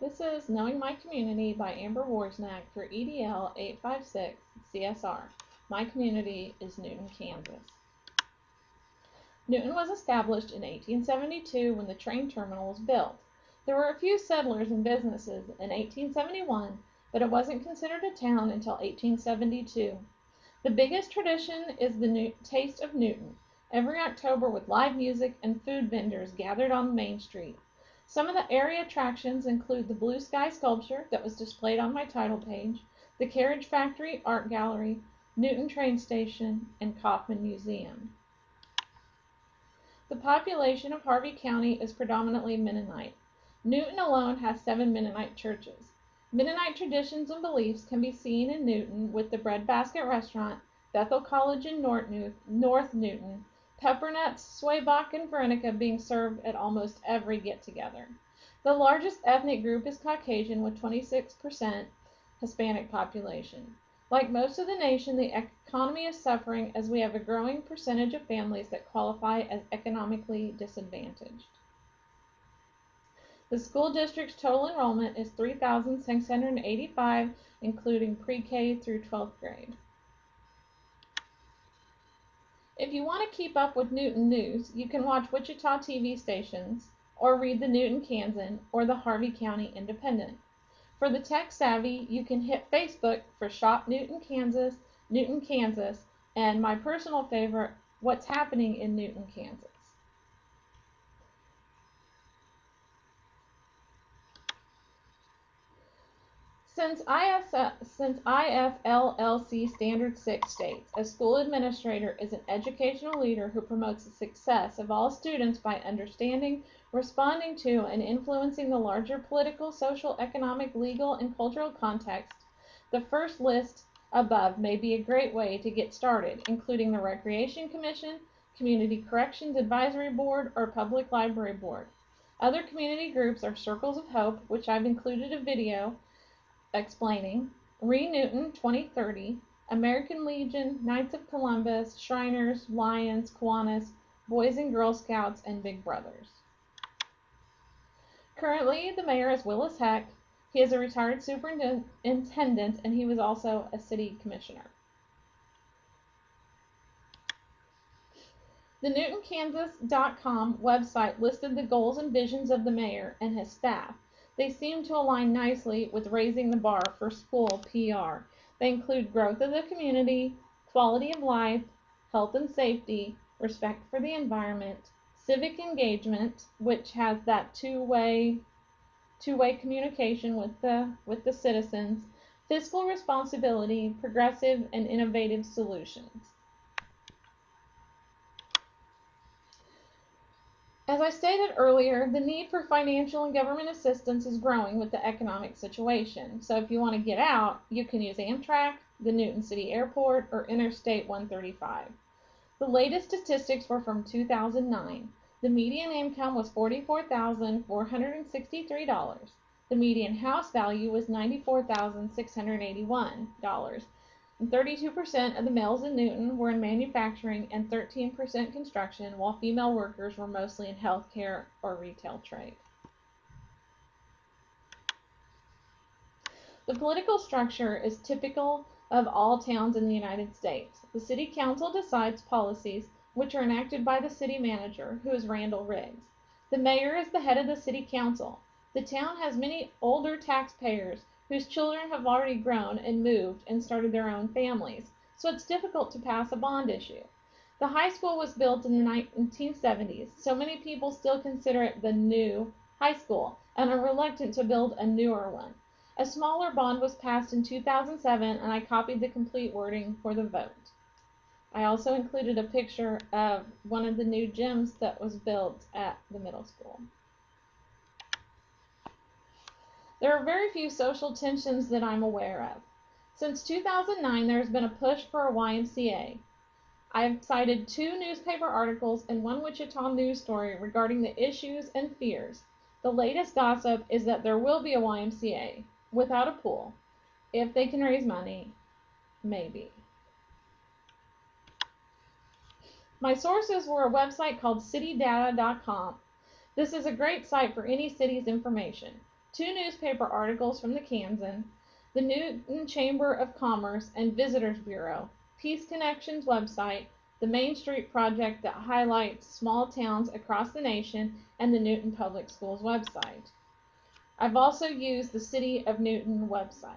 This is Knowing My Community by Amber Worsnack for EDL 856 CSR. My community is Newton, Kansas. Newton was established in 1872 when the train terminal was built. There were a few settlers and businesses in 1871, but it wasn't considered a town until 1872. The biggest tradition is the Taste of Newton, every October with live music and food vendors gathered on the main street. Some of the area attractions include the blue sky sculpture that was displayed on my title page, the Carriage Factory Art Gallery, Newton Train Station, and Kaufman Museum. The population of Harvey County is predominantly Mennonite. Newton alone has 7 Mennonite churches. Mennonite traditions and beliefs can be seen in Newton with the Breadbasket Restaurant, Bethel College in North Newton, peppernuts, Swaybach, and Veronica being served at almost every get-together. The largest ethnic group is Caucasian with 26% Hispanic population. Like most of the nation, the economy is suffering as we have a growing percentage of families that qualify as economically disadvantaged. The school district's total enrollment is 3,685, including pre-K through 12th grade. If you want to keep up with Newton news, you can watch Wichita TV stations or read the Newton Kansan or the Harvey County Independent. For the tech savvy, you can hit Facebook for Shop Newton, Kansas, and my personal favorite, What's Happening in Newton, Kansas. Since ISLLC Standards 6 states, a school administrator is an educational leader who promotes the success of all students by understanding, responding to, and influencing the larger political, social, economic, legal, and cultural context. The first list above may be a great way to get started, including the Recreation Commission, Community Corrections Advisory Board, or Public Library Board. Other community groups are Circles of Hope, which I've included a video explaining, Re-Newton 2030, American Legion, Knights of Columbus, Shriners, Lions, Kiwanis, Boys and Girl Scouts, and Big Brothers. Currently, the mayor is Willis Heck. He is a retired superintendent, and he was also a city commissioner. The NewtonKansas.com website listed the goals and visions of the mayor and his staff. They seem to align nicely with raising the bar for school PR. They include growth of the community, quality of life, health and safety, respect for the environment, civic engagement, which has that two-way communication with the citizens, fiscal responsibility, progressive and innovative solutions. As I stated earlier, the need for financial and government assistance is growing with the economic situation. So if you want to get out, you can use Amtrak, the Newton City Airport, or Interstate 135. The latest statistics were from 2009. The median income was $44,463. The median house value was $94,681. 32% of the males in Newton were in manufacturing and 13% construction, while female workers were mostly in healthcare or retail trade. The political structure is typical of all towns in the United States. The city council decides policies, which are enacted by the city manager, who is Randall Riggs. The mayor is the head of the city council. The town has many older taxpayers whose children have already grown and moved and started their own families, so it's difficult to pass a bond issue. The high school was built in the 1970s, so many people still consider it the new high school and are reluctant to build a newer one. A smaller bond was passed in 2007, and I copied the complete wording for the vote. I also included a picture of one of the new gyms that was built at the middle school. There are very few social tensions that I'm aware of. Since 2009, there has been a push for a YMCA. I've cited 2 newspaper articles and 1 Wichita news story regarding the issues and fears. The latest gossip is that there will be a YMCA without a pool. If they can raise money, maybe. My sources were a website called citydata.com. This is a great site for any city's information. 2 newspaper articles from the Kansan, the Newton Chamber of Commerce and Visitors Bureau, Peace Connections website, the Main Street Project that highlights small towns across the nation, and the Newton Public Schools website. I've also used the City of Newton website.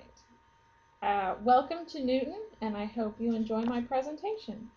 Welcome to Newton, and I hope you enjoy my presentation.